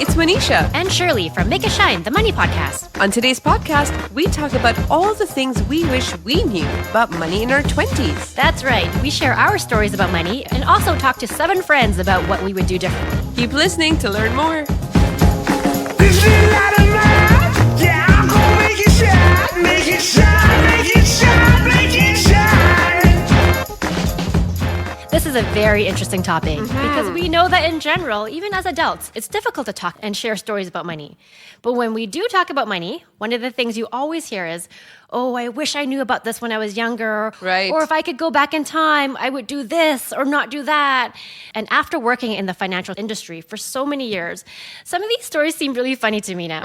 it's Manisha. And Shirley from Make It Shine, the Money Podcast. On today's podcast, we talk about all the things we wish we knew about money in our 20s. That's right. We share our stories about money and also talk to 7 friends about what we would do differently. Keep listening to learn more. This is not a lie. Yeah, I'm gonna make it shine, make it shine, make it shine, make it shine. This is a very interesting topic because we know that in general, even as adults, it's difficult to talk and share stories about money. But when we do talk about money, one of the things you always hear is, oh, I wish I knew about this when I was younger. Right. Or if I could go back in time, I would do this or not do that. And after working in the financial industry for so many years, some of these stories seem really funny to me now.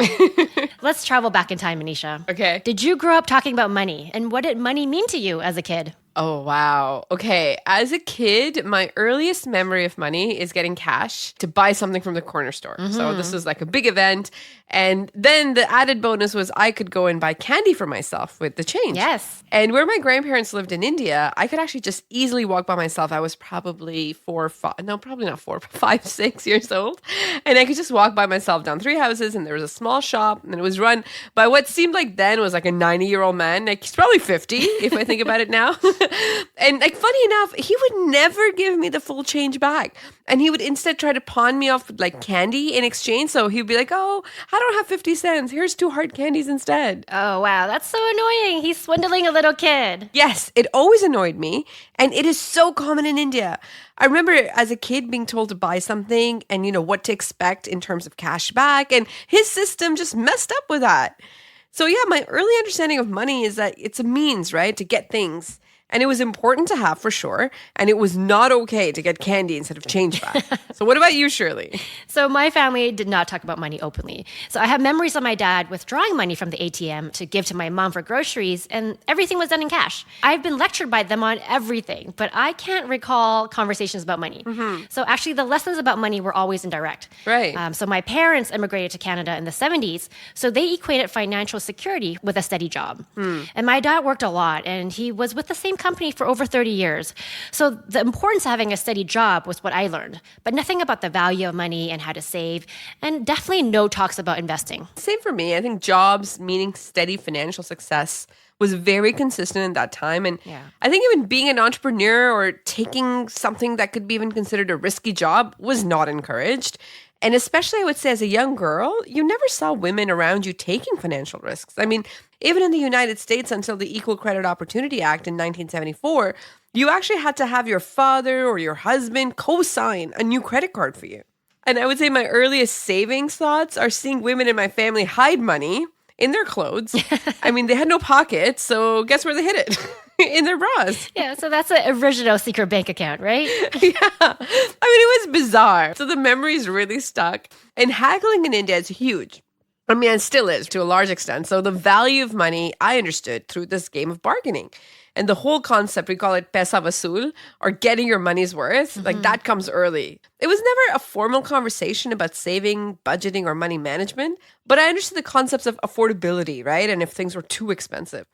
Let's travel back in time, Manisha. Okay. Did you grow up talking about money? And what did money mean to you as a kid? Oh, wow. Okay. As a kid, my earliest memory of money is getting cash to buy something from the corner store. So this was like a big event. And then the added bonus was I could go and buy candy for myself with the change. Yes. And where my grandparents lived in India, I could actually just easily walk by myself. I was probably 5, 6 years old. And I could just walk by myself down 3 houses, and there was a small shop, and it was run by what seemed like then was like a 90-year-old man. Like he's probably 50 if I think about it now. And like funny enough, he would never give me the full change back. And he would instead try to pawn me off with like candy in exchange. So he'd be like, oh, I don't have 50 cents. Here's 2 hard candies instead. Oh, wow. That's so annoying. He's swindling a little kid. Yes, it always annoyed me. And it is so common in India. I remember as a kid being told to buy something and, what to expect in terms of cash back. And his system just messed up with that. So yeah, my early understanding of money is that it's a means, right, to get things. And it was important to have for sure. And it was not okay to get candy instead of change back. So what about you, Shirley? So my family did not talk about money openly. So I have memories of my dad withdrawing money from the ATM to give to my mom for groceries, and everything was done in cash. I've been lectured by them on everything, but I can't recall conversations about money. So actually the lessons about money were always indirect. Right. So my parents immigrated to Canada in the 70s, so they equated financial security with a steady job. And my dad worked a lot, and he was with the same company for over 30 years. So the importance of having a steady job was what I learned, but nothing about the value of money and how to save, and definitely no talks about investing. Same for me. I think jobs, meaning steady financial success, was very consistent in that time. And I think even being an entrepreneur or taking something that could be even considered a risky job was not encouraged. And especially, I would say, as a young girl, you never saw women around you taking financial risks. I mean, even in the United States, until the Equal Credit Opportunity Act in 1974, you actually had to have your father or your husband co-sign a new credit card for you. And I would say my earliest savings thoughts are seeing women in my family hide money in their clothes. I mean, they had no pockets, so guess where they hid it? In their bras. Yeah, so that's an original secret bank account, right? Yeah. I mean, it was bizarre. So the memories really stuck. And haggling in India is huge. I mean, it still is to a large extent. So the value of money I understood through this game of bargaining. And the whole concept, we call it paisa vasool, or getting your money's worth, like that comes early. It was never a formal conversation about saving, budgeting, or money management, but I understood the concepts of affordability, right? And if things were too expensive.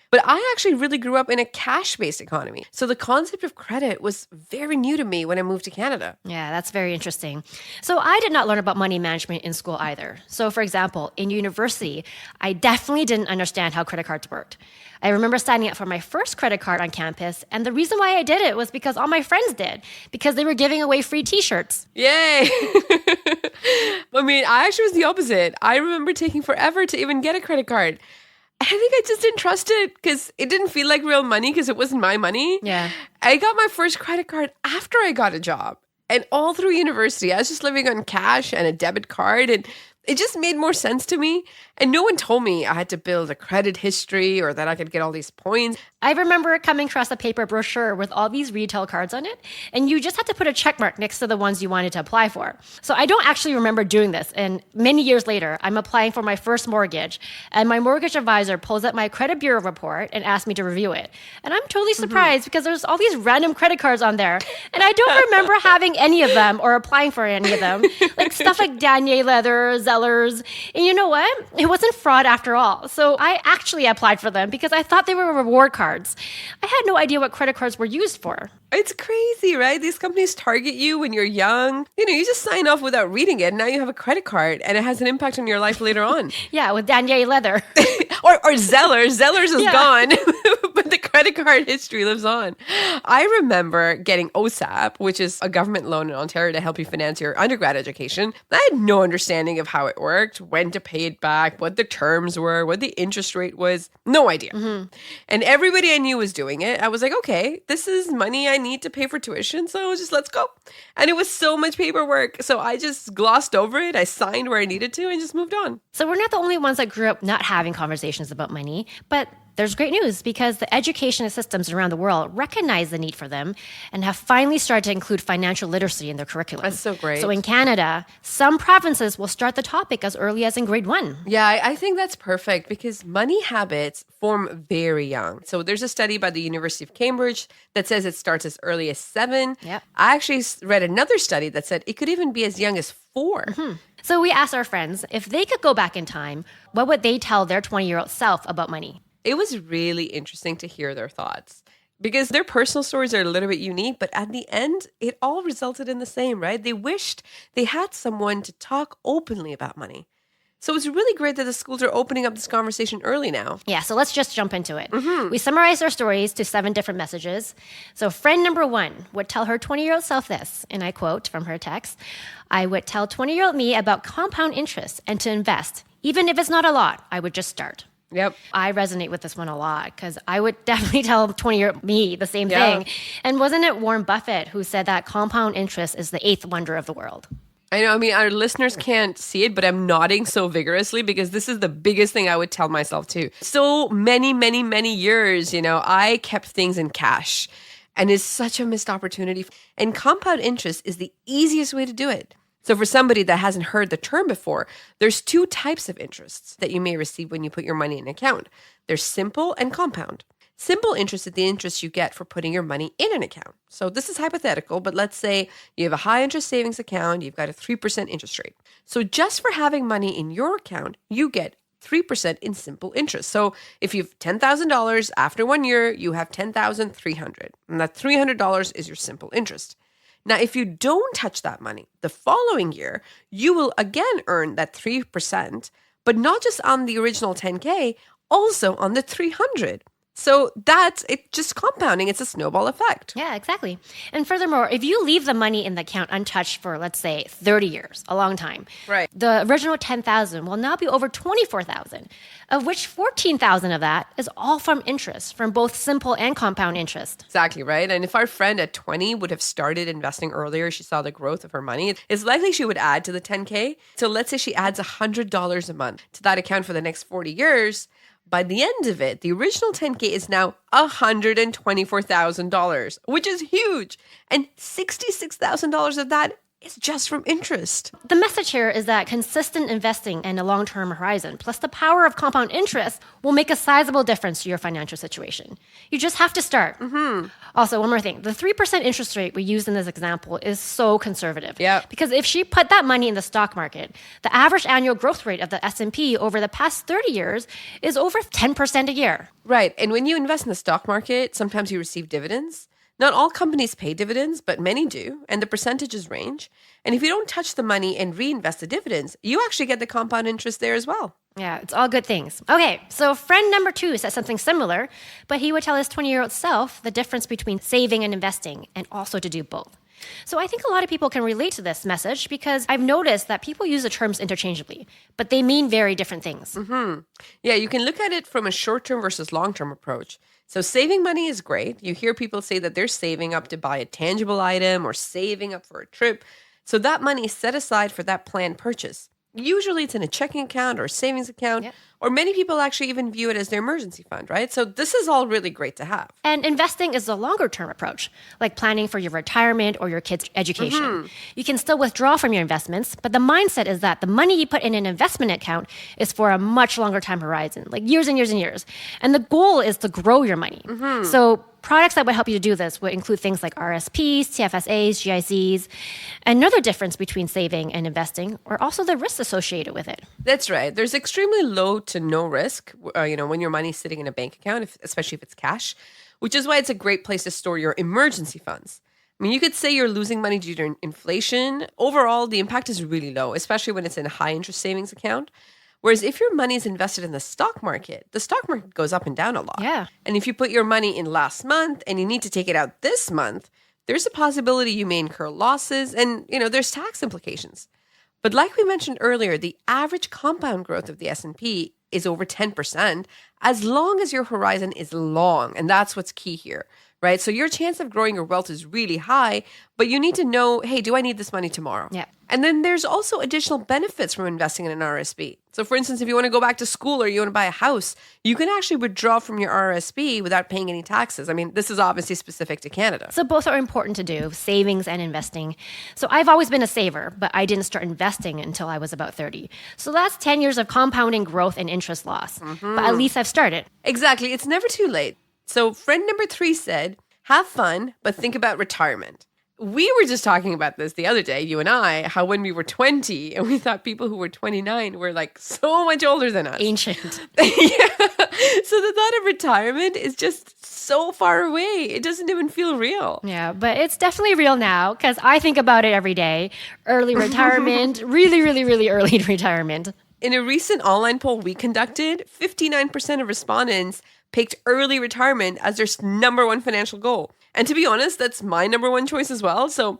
But I actually really grew up in a cash-based economy. So the concept of credit was very new to me when I moved to Canada. Yeah, that's very interesting. So I did not learn about money management in school either. So for example, in university, I definitely didn't understand how credit cards worked. I remember signing up for my first credit card on campus, and the reason why I did it was because all my friends did, because they were giving away free t-shirts. Yay! I mean, I actually was the opposite. I remember taking forever to even get a credit card. I think I just didn't trust it because it didn't feel like real money because it wasn't my money. Yeah. I got my first credit card after I got a job. And all through university, I was just living on cash and a debit card. And it just made more sense to me. And no one told me I had to build a credit history or that I could get all these points. I remember coming across a paper brochure with all these retail cards on it, and you just had to put a check mark next to the ones you wanted to apply for. So I don't actually remember doing this. And many years later, I'm applying for my first mortgage, and my mortgage advisor pulls up my credit bureau report and asks me to review it. And I'm totally surprised because there's all these random credit cards on there, and I don't remember having any of them or applying for any of them. Like stuff like Danier Leather, Zellers. And you know what? It wasn't fraud after all. So I actually applied for them because I thought they were reward cards. I had no idea what credit cards were used for. It's crazy, right? These companies target you when you're young. You just sign off without reading it. Now you have a credit card and it has an impact on your life later on. Yeah, with Danier Leather. or Zellers. Zellers is gone, but the credit card history lives on. I remember getting OSAP, which is a government loan in Ontario to help you finance your undergrad education. I had no understanding of how it worked, when to pay it back, what the terms were, what the interest rate was. No idea. And everybody I knew was doing it. I was like, okay, this is money I need to pay for tuition, so just let's go. And it was so much paperwork. So I just glossed over it. I signed where I needed to and just moved on. So we're not the only ones that grew up not having conversations about money, but there's great news because the education systems around the world recognize the need for them and have finally started to include financial literacy in their curriculum. That's so great. So in Canada, some provinces will start the topic as early as in grade 1. Yeah, I think that's perfect because money habits form very young. So there's a study by the University of Cambridge that says it starts as early as 7. Yep. I actually read another study that said it could even be as young as 4. So we asked our friends if they could go back in time, what would they tell their 20-year-old self about money? It was really interesting to hear their thoughts because their personal stories are a little bit unique, but at the end, it all resulted in the same, right? They wished they had someone to talk openly about money. So it's really great that the schools are opening up this conversation early now. Yeah, so let's just jump into it. We summarized our stories to 7 different messages. So friend number 1 would tell her 20-year-old self this, and I quote from her text, "I would tell 20-year-old me about compound interest and to invest. Even if it's not a lot, I would just start." Yep. I resonate with this one a lot because I would definitely tell 20-year-old me the same thing. And wasn't it Warren Buffett who said that compound interest is the 8th wonder of the world? I know. I mean, our listeners can't see it, but I'm nodding so vigorously because this is the biggest thing I would tell myself too. So many years, I kept things in cash and it's such a missed opportunity. And compound interest is the easiest way to do it. So for somebody that hasn't heard the term before, there's 2 types of interests that you may receive when you put your money in an account. There's simple and compound. Simple interest is the interest you get for putting your money in an account. So this is hypothetical, but let's say you have a high interest savings account, you've got a 3% interest rate. So just for having money in your account, you get 3% in simple interest. So if you have $10,000 after 1 year, you have $10,300. And that $300 is your simple interest. Now, if you don't touch that money the following year, you will again earn that 3%, but not just on the original 10K, also on the 300. So that's it, just compounding. It's a snowball effect. Yeah, exactly. And furthermore, if you leave the money in the account untouched for, let's say, 30 years, a long time, right, the original 10,000 will now be over 24,000, of which 14,000 of that is all from interest, from both simple and compound interest. Exactly, right? And if our friend at 20 would have started investing earlier, she saw the growth of her money, it's likely she would add to the 10K. So let's say she adds $100 a month to that account for the next 40 years. By the end of it, the original 10K is now $124,000, which is huge. And $66,000 of that is just from interest. The message here is that consistent investing and a long-term horizon, plus the power of compound interest, will make a sizable difference to your financial situation. You just have to start. Also, one more thing. The 3% interest rate we used in this example is so conservative. Yep. Because if she put that money in the stock market, the average annual growth rate of the S&P over the past 30 years is over 10% a year. Right. And when you invest in the stock market, sometimes you receive dividends. Not all companies pay dividends, but many do, and the percentages range. And if you don't touch the money and reinvest the dividends, you actually get the compound interest there as well. Yeah, it's all good things. Okay, so friend number 2 said something similar, but he would tell his 20-year-old self the difference between saving and investing, and also to do both. So I think a lot of people can relate to this message because I've noticed that people use the terms interchangeably, but they mean very different things. Yeah, you can look at it from a short-term versus long-term approach. So saving money is great. You hear people say that they're saving up to buy a tangible item or saving up for a trip. So that money is set aside for that planned purchase. Usually it's in a checking account or a savings account, or many people actually even view it as their emergency fund, right? So this is all really great to have. And investing is a longer term approach, like planning for your retirement or your kids' education. You can still withdraw from your investments, but the mindset is that the money you put in an investment account is for a much longer time horizon, like years and years and years. And the goal is to grow your money. So products that would help you to do this would include things like RSPs, TFSAs, GICs. Another difference between saving and investing are also the risks associated with it. That's right. There's extremely low to no risk, when your money's sitting in a bank account, especially if it's cash. which is why it's a great place to store your emergency funds. I mean, you could say you're losing money due to inflation. Overall, the impact is really low, especially when it's in a high interest savings account. Whereas if your money is invested in the stock market goes up and down a lot. Yeah. And if you put your money in last month and you need to take it out this month, there's a possibility you may incur losses and, there's tax implications. But like we mentioned earlier, the average compound growth of the S&P is over 10% as long as your horizon is long. And that's what's key here, right? So your chance of growing your wealth is really high, but you need to know, hey, do I need this money tomorrow? Yeah. And then there's also additional benefits from investing in an RSP. So for instance, if you want to go back to school or you want to buy a house, you can actually withdraw from your RSP without paying any taxes. I mean, this is obviously specific to Canada. So both are important to do, savings and investing. So I've always been a saver, but I didn't start investing until I was about 30. So that's 10 years of compounding growth and interest loss. But at least I've started. Exactly. It's never too late. So friend number 3 said, have fun, but think about retirement. We were just talking about this the other day, you and I, how when we were 20 and we thought people who were 29 were like so much older than us. Ancient. Yeah. So the thought of retirement is just so far away. It doesn't even feel real. Yeah, but it's definitely real now because I think about it every day. Early retirement, really, really, really early retirement. In a recent online poll we conducted, 59% of respondents picked early retirement as their number one financial goal. And to be honest, that's my number one choice as well. So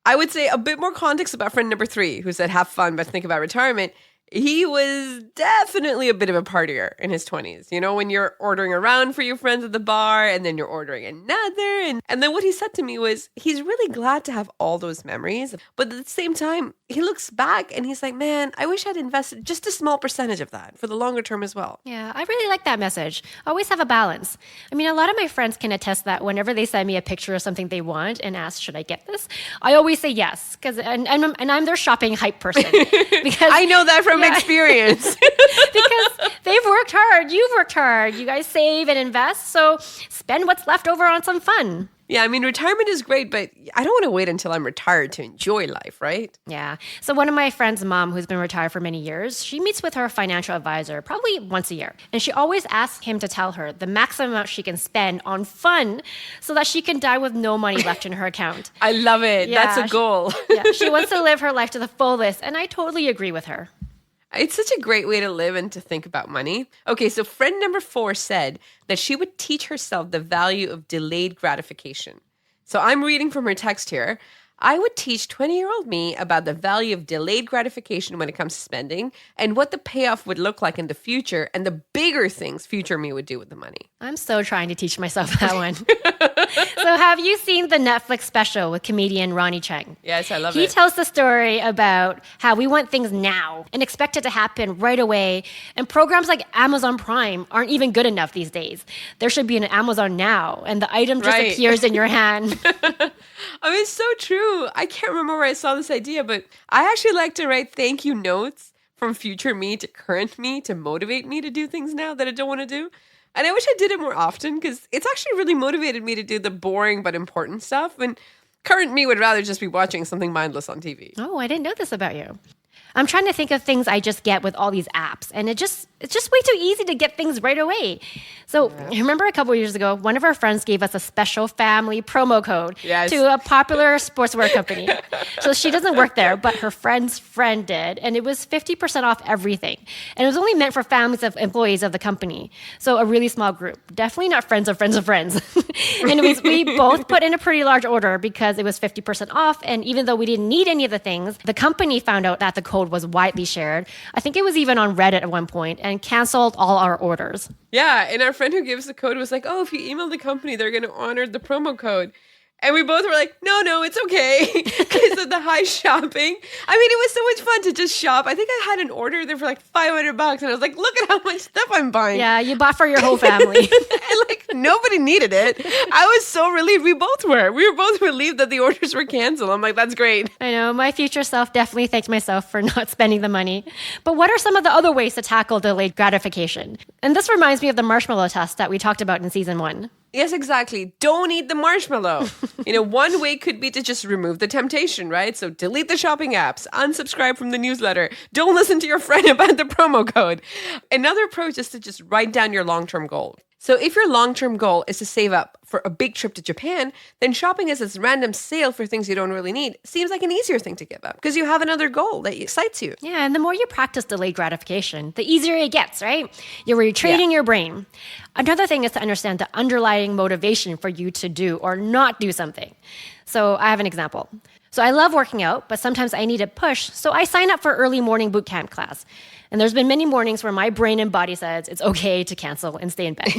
I would say a bit more context about friend number 3, who said, have fun, but think about retirement. He was definitely a bit of a partier in his 20s. When you're ordering around for your friends at the bar and then you're ordering another. And then what he said to me was he's really glad to have all those memories. But at the same time, he looks back and he's like, man, I wish I'd invested just a small percentage of that for the longer term as well. Yeah, I really like that message. Always have a balance. I mean, a lot of my friends can attest that whenever they send me a picture of something they want and ask, should I get this? I always say yes, and I'm their shopping hype person. Because I know that from experience. Because they've worked hard. You've worked hard. You guys save and invest. So spend what's left over on some fun. Yeah, I mean, retirement is great, but I don't want to wait until I'm retired to enjoy life, right? Yeah. So one of my friend's mom, who's been retired for many years, she meets with her financial advisor probably once a year. And she always asks him to tell her the maximum amount she can spend on fun so that she can die with no money left in her account. I love it. Yeah, that's a goal. She wants to live her life to the fullest, and I totally agree with her. It's such a great way to live and to think about money. Okay, so friend number 4 said that she would teach herself the value of delayed gratification. So I'm reading from her text here. I would teach 20-year-old me about the value of delayed gratification when it comes to spending and what the payoff would look like in the future and the bigger things future me would do with the money. I'm so trying to teach myself that one. So have you seen the Netflix special with comedian Ronnie Chang? Yes, I love it. He tells the story about how we want things now and expect it to happen right away. And programs like Amazon Prime aren't even good enough these days. There should be an Amazon Now, and the item just appears in your hand. I mean, it's so true. I can't remember where I saw this idea, but I actually like to write thank you notes from future me to current me to motivate me to do things now that I don't want to do. And I wish I did it more often because it's actually really motivated me to do the boring but important stuff. And current me would rather just be watching something mindless on TV. Oh, I didn't know this about you. I'm trying to think of things I just get with all these apps, and it's just way too easy to get things right away. So remember a couple of years ago, one of our friends gave us a special family promo code to a popular sportswear company. So she doesn't work there, but her friend's friend did, and it was 50% off everything. And it was only meant for families of employees of the company, so a really small group. Definitely not friends of friends of friends. And we both put in a pretty large order because it was 50% off, and even though we didn't need any of the things, the company found out that the code was widely shared. I think it was even on Reddit at one point, and canceled all our orders. Yeah, and our friend who gives the code was like, oh, if you email the company, they're going to honor the promo code. And we both were like, no, it's okay. Because of the high shopping. I mean, it was so much fun to just shop. I think I had an order there for like $500 and I was like, look at how much stuff I'm buying. Yeah, you bought for your whole family. And like nobody needed it. I was so relieved. We both were. We were both relieved that the orders were canceled. I'm like, that's great. I know. My future self definitely thanked myself for not spending the money. But what are some of the other ways to tackle delayed gratification? And this reminds me of the marshmallow test that we talked about in season 1. Yes, exactly. Don't eat the marshmallow. One way could be to just remove the temptation, right? So delete the shopping apps, unsubscribe from the newsletter, don't listen to your friend about the promo code. Another approach is to just write down your long-term goal. So if your long-term goal is to save up for a big trip to Japan, then shopping as this random sale for things you don't really need seems like an easier thing to give up because you have another goal that excites you. Yeah, and the more you practice delayed gratification, the easier it gets, right? You're retraining your brain. Another thing is to understand the underlying motivation for you to do or not do something. So I have an example. So I love working out, but sometimes I need a push, so I sign up for early morning boot camp class. And there's been many mornings where my brain and body says it's okay to cancel and stay in bed.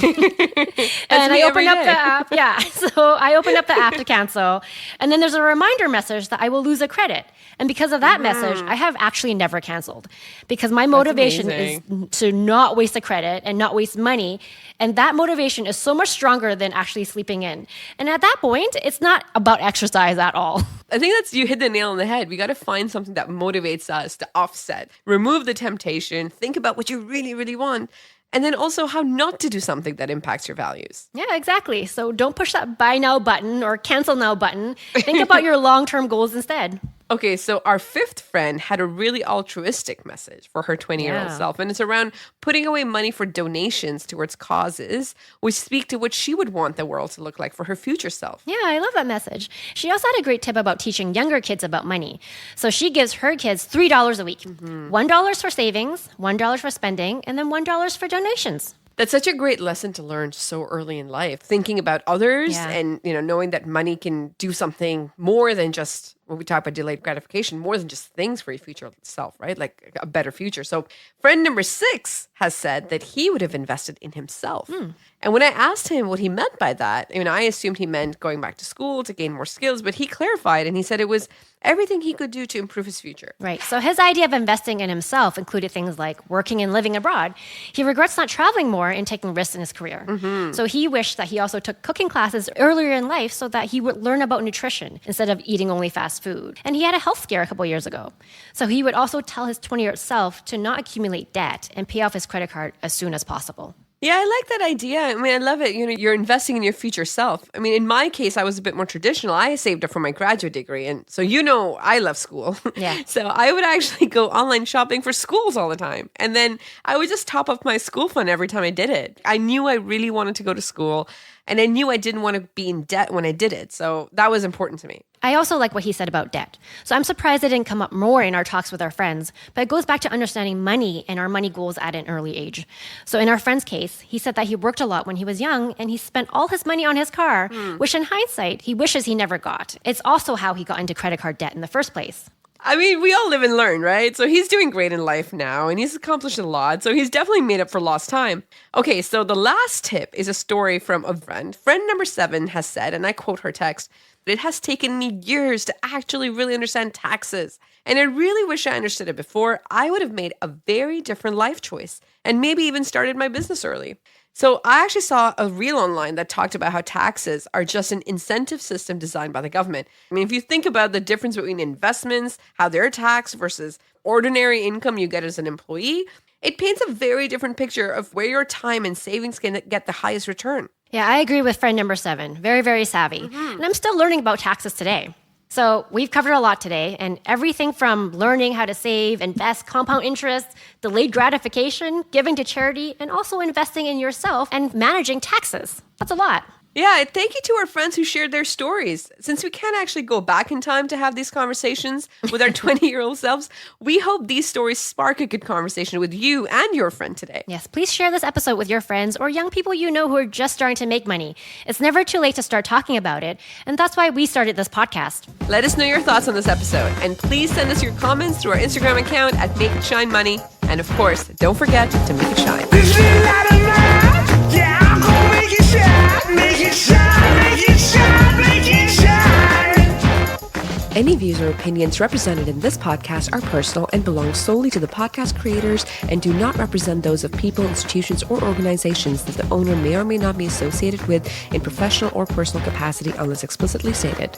And I open up the app. Yeah. So I open up the app to cancel. And then there's a reminder message that I will lose a credit. And because of that message, I have actually never canceled because my motivation is to not waste a credit and not waste money. And that motivation is so much stronger than actually sleeping in. And at that point, it's not about exercise at all. I think you hit the nail on the head. We got to find something that motivates us to offset, remove the temptation, think about what you really, really want, and then also how not to do something that impacts your values. Yeah, exactly. So don't push that buy now button or cancel now button. Think about your long-term goals instead. Okay, so our fifth friend had a really altruistic message for her 20-year-old self, and it's around putting away money for donations towards causes, which speak to what she would want the world to look like for her future self. Yeah, I love that message. She also had a great tip about teaching younger kids about money. So she gives her kids $3 a week. $1 for savings, $1 for spending, and then $1 for donations. That's such a great lesson to learn so early in life, thinking about others and knowing that money can do something more than just, when we talk about delayed gratification, more than just things for your future self, right? Like a better future. So friend number 6 has said that he would have invested in himself. And when I asked him what he meant by that, I assumed he meant going back to school to gain more skills, but he clarified and he said it was everything he could do to improve his future. Right. So his idea of investing in himself included things like working and living abroad. He regrets not traveling more and taking risks in his career. So he wished that he also took cooking classes earlier in life so that he would learn about nutrition instead of eating only fast food. And he had a health scare a couple years ago. So he would also tell his 20-year-old self to not accumulate debt and pay off his credit card as soon as possible. Yeah, I like that idea. I love it. You're investing in your future self. In my case, I was a bit more traditional. I saved up for my graduate degree. And so, I love school. Yeah. So I would actually go online shopping for schools all the time. And then I would just top up my school fund every time I did it. I knew I really wanted to go to school. And I knew I didn't want to be in debt when I did it. So that was important to me. I also like what he said about debt. So I'm surprised it didn't come up more in our talks with our friends, but it goes back to understanding money and our money goals at an early age. So in our friend's case, he said that he worked a lot when he was young and he spent all his money on his car, which in hindsight, he wishes he never got. It's also how he got into credit card debt in the first place. We all live and learn, right? So he's doing great in life now and he's accomplished a lot. So he's definitely made up for lost time. Okay, so the last tip is a story from a friend. Friend number 7 has said, and I quote her text, "It has taken me years to actually really understand taxes. And I really wish I understood it before. I would have made a very different life choice and maybe even started my business early." So I actually saw a reel online that talked about how taxes are just an incentive system designed by the government. If you think about the difference between investments, how they're taxed versus ordinary income you get as an employee, it paints a very different picture of where your time and savings can get the highest return. Yeah, I agree with friend number 7. Very, very savvy. And I'm still learning about taxes today. So we've covered a lot today, and everything from learning how to save, invest, compound interest, delayed gratification, giving to charity, and also investing in yourself and managing taxes. That's a lot. Yeah, thank you to our friends who shared their stories. Since we can't actually go back in time to have these conversations with our 20-year-old selves, we hope these stories spark a good conversation with you and your friend today. Yes, please share this episode with your friends or young people you know who are just starting to make money. It's never too late to start talking about it, and that's why we started this podcast. Let us know your thoughts on this episode, and please send us your comments through our Instagram account at Make It Shine Money. And of course, don't forget to make it shine. This little light of mine, yeah, I'm gonna make it shine, make it shine, make it shine, make it shine. Any views or opinions represented in this podcast are personal and belong solely to the podcast creators and do not represent those of people, institutions, or organizations that the owner may or may not be associated with in professional or personal capacity unless explicitly stated.